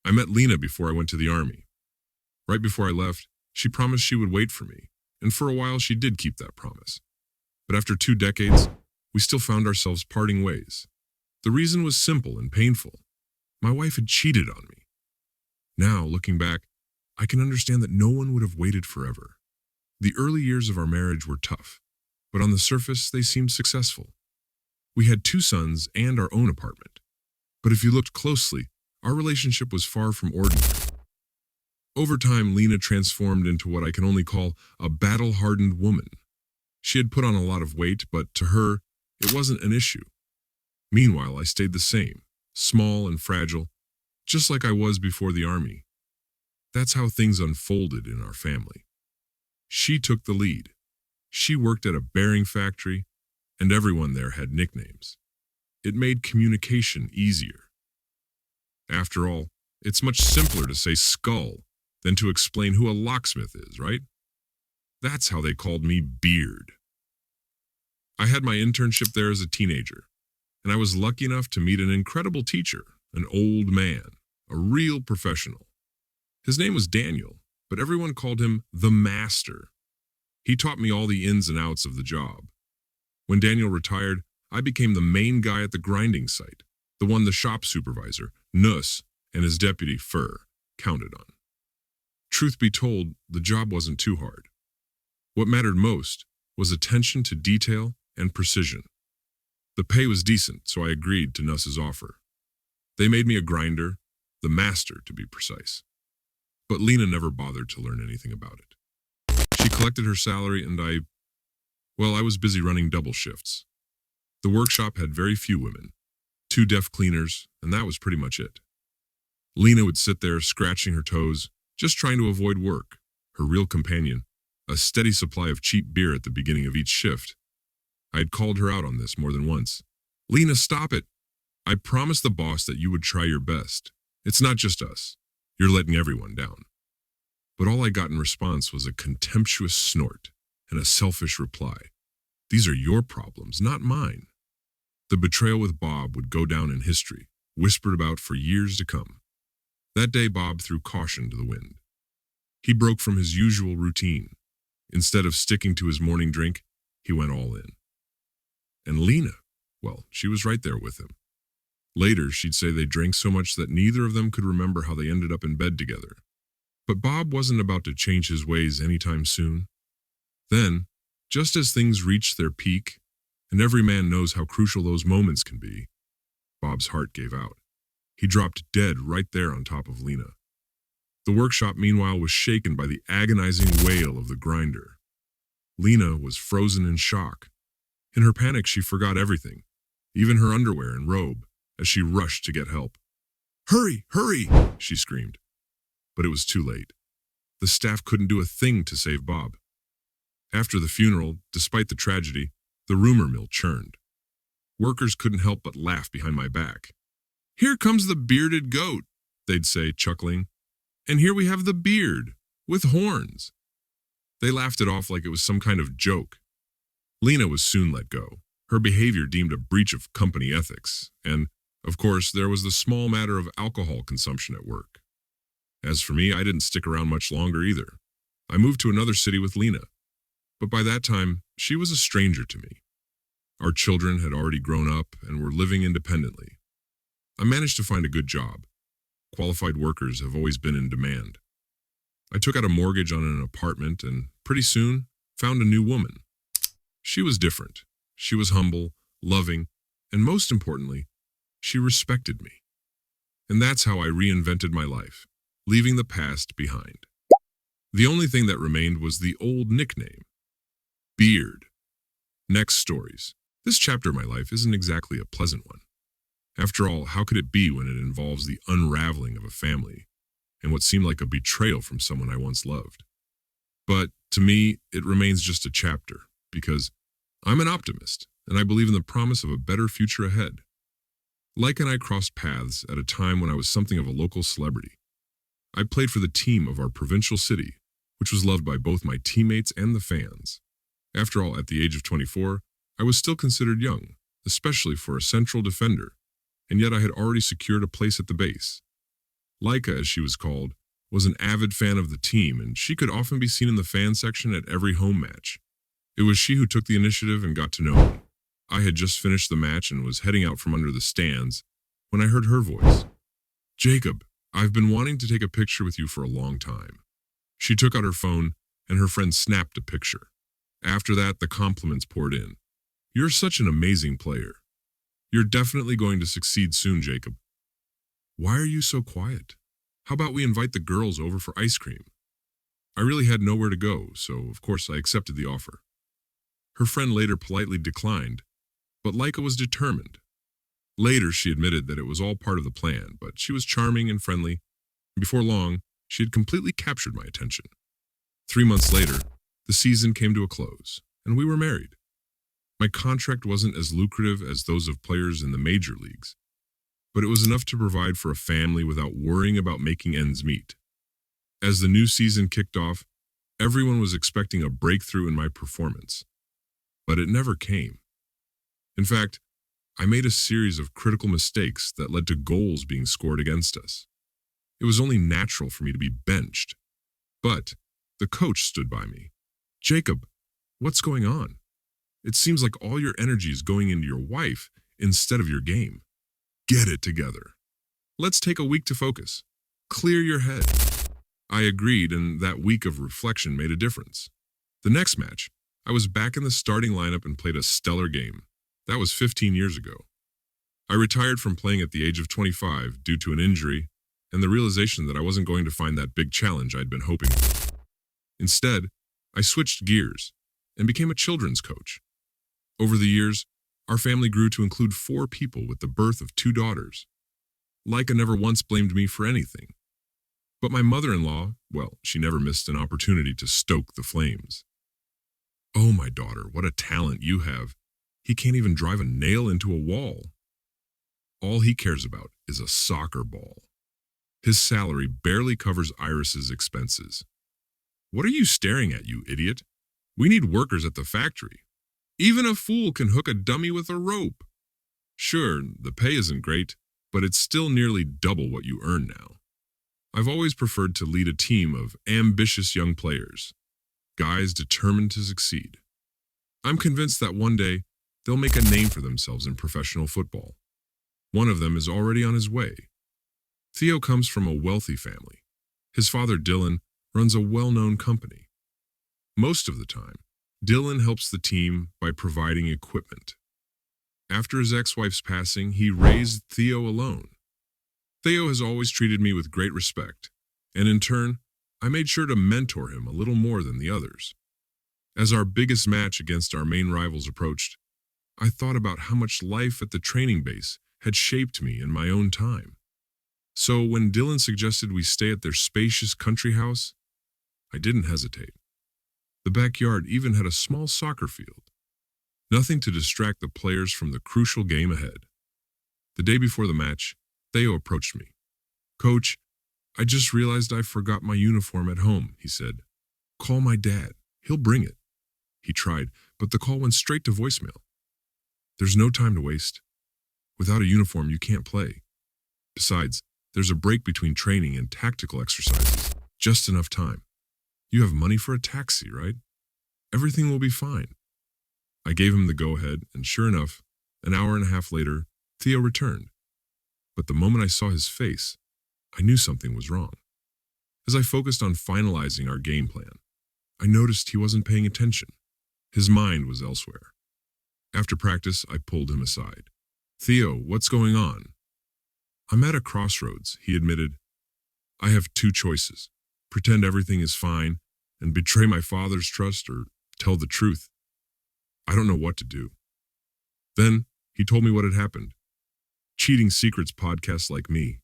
I met Lena before I went to the army. Right before I left, she promised she would wait for me, and for a while she did keep that promise. But after 2 decades, we still found ourselves parting ways. The reason was simple and painful. My wife had cheated on me. Now, looking back, I can understand that no one would have waited forever. The early years of our marriage were tough, but on the surface they seemed successful. We had 2 sons and our own apartment. But if you looked closely, our relationship was far from ordinary. Over time, Lena transformed into what I can only call a battle-hardened woman. She had put on a lot of weight, but to her, it wasn't an issue. Meanwhile, I stayed the same, small and fragile, just like I was before the army. That's how things unfolded in our family. She took the lead. She worked at a bearing factory, and everyone there had nicknames. It made communication easier. After all, it's much simpler to say skull than to explain who a locksmith is, right? That's how they called me Beard. I had my internship there as a teenager, and I was lucky enough to meet an incredible teacher, an old man, a real professional. His name was Daniel, but everyone called him the Master. He taught me all the ins and outs of the job. When Daniel retired, I became the main guy at the grinding site, the one the shop supervisor, Nuss, and his deputy, Fur, counted on. Truth be told, the job wasn't too hard. What mattered most was attention to detail and precision. The pay was decent, so I agreed to Nuss's offer. They made me a grinder, the master to be precise. But Lena never bothered to learn anything about it. She collected her salary and I was busy running double shifts. The workshop had very few women, 2 deaf cleaners, and that was pretty much it. Lena would sit there scratching her toes, just trying to avoid work, her real companion, a steady supply of cheap beer at the beginning of each shift. I had called her out on this more than once. Lena, stop it. I promised the boss that you would try your best. It's not just us. You're letting everyone down. But all I got in response was a contemptuous snort and a selfish reply. These are your problems, not mine. The betrayal with Bob would go down in history, whispered about for years to come. That day, Bob threw caution to the wind. He broke from his usual routine. Instead of sticking to his morning drink, he went all in. And Lena, well, she was right there with him. Later, she'd say they drank so much that neither of them could remember how they ended up in bed together. But Bob wasn't about to change his ways anytime soon. Then, just as things reached their peak, and every man knows how crucial those moments can be, Bob's heart gave out. He dropped dead right there on top of Lena. The workshop, meanwhile, was shaken by the agonizing wail of the grinder. Lena was frozen in shock. In her panic, she forgot everything, even her underwear and robe, as she rushed to get help. "Hurry, hurry!" she screamed. But it was too late. The staff couldn't do a thing to save Bob. After the funeral, despite the tragedy, the rumor mill churned. Workers couldn't help but laugh behind my back. "Here comes the bearded goat," they'd say, chuckling. "And here we have the beard, with horns." They laughed it off like it was some kind of joke. Lena was soon let go, her behavior deemed a breach of company ethics, and, of course, there was the small matter of alcohol consumption at work. As for me, I didn't stick around much longer either. I moved to another city with Lena, but by that time, she was a stranger to me. Our children had already grown up and were living independently. I managed to find a good job. Qualified workers have always been in demand. I took out a mortgage on an apartment and, pretty soon, found a new woman. She was different. She was humble, loving, and most importantly, she respected me. And that's how I reinvented my life, leaving the past behind. The only thing that remained was the old nickname, Beard. Next stories. This chapter of my life isn't exactly a pleasant one. After all, how could it be when it involves the unraveling of a family and what seemed like a betrayal from someone I once loved? But to me, it remains just a chapter because I'm an optimist and I believe in the promise of a better future ahead. Like and I crossed paths at a time when I was something of a local celebrity. I played for the team of our provincial city, which was loved by both my teammates and the fans. After all, at the age of 24, I was still considered young, especially for a central defender, and yet I had already secured a place at the base. Laika, as she was called, was an avid fan of the team, and she could often be seen in the fan section at every home match. It was she who took the initiative and got to know me. I had just finished the match and was heading out from under the stands when I heard her voice. "Jacob, I've been wanting to take a picture with you for a long time." She took out her phone, and her friend snapped a picture. After that, the compliments poured in. "You're such an amazing player. You're definitely going to succeed soon, Jacob. Why are you so quiet? How about we invite the girls over for ice cream?" I really had nowhere to go, so of course I accepted the offer. Her friend later politely declined, but Laika was determined. Later, she admitted that it was all part of the plan, but she was charming and friendly, and before long, she had completely captured my attention. 3 months later, the season came to a close, and we were married. My contract wasn't as lucrative as those of players in the major leagues, but it was enough to provide for a family without worrying about making ends meet. As the new season kicked off, everyone was expecting a breakthrough in my performance, but it never came. In fact, I made a series of critical mistakes that led to goals being scored against us. It was only natural for me to be benched, but the coach stood by me. "Jacob, what's going on? It seems like all your energy is going into your wife instead of your game. Get it together. Let's take a week to focus. Clear your head." I agreed, and that week of reflection made a difference. The next match, I was back in the starting lineup and played a stellar game. That was 15 years ago. I retired from playing at the age of 25 due to an injury and the realization that I wasn't going to find that big challenge I'd been hoping for. Instead, I switched gears and became a children's coach. Over the years, our family grew to include 4 people with the birth of 2 daughters. Laika never once blamed me for anything. But my mother-in-law, well, she never missed an opportunity to stoke the flames. "Oh, my daughter, what a talent you have. He can't even drive a nail into a wall. All he cares about is a soccer ball. His salary barely covers Iris's expenses. What are you staring at, you idiot? We need workers at the factory. Even a fool can hook a dummy with a rope. Sure, the pay isn't great, but it's still nearly double what you earn now. I've always preferred to lead a team of ambitious young players, guys determined to succeed. I'm convinced that one day they'll make a name for themselves in professional football. One of them is already on his way. Theo comes from a wealthy family. His father, Dylan, runs a well-known company. Most of the time, Dylan helps the team by providing equipment. After his ex-wife's passing, he raised Theo alone. Theo has always treated me with great respect, and in turn, I made sure to mentor him a little more than the others. As our biggest match against our main rivals approached, I thought about how much life at the training base had shaped me in my own time. So when Dylan suggested we stay at their spacious country house, I didn't hesitate. The backyard even had a small soccer field. Nothing to distract the players from the crucial game ahead. The day before the match, Theo approached me. "Coach, I just realized I forgot my uniform at home," he said. "Call my dad. He'll bring it." He tried, but the call went straight to voicemail. There's no time to waste. Without a uniform, you can't play. Besides, there's a break between training and tactical exercises. Just enough time. You have money for a taxi, right? Everything will be fine. I gave him the go-ahead, and sure enough, an hour and a half later, Theo returned. But the moment I saw his face, I knew something was wrong. As I focused on finalizing our game plan, I noticed he wasn't paying attention. His mind was elsewhere. After practice, I pulled him aside. "Theo, what's going on?" "I'm at a crossroads," he admitted. "I have 2 choices. Pretend everything is fine and betray my father's trust, or tell the truth. I don't know what to do." Then he told me what had happened. Cheating Secrets podcasts like me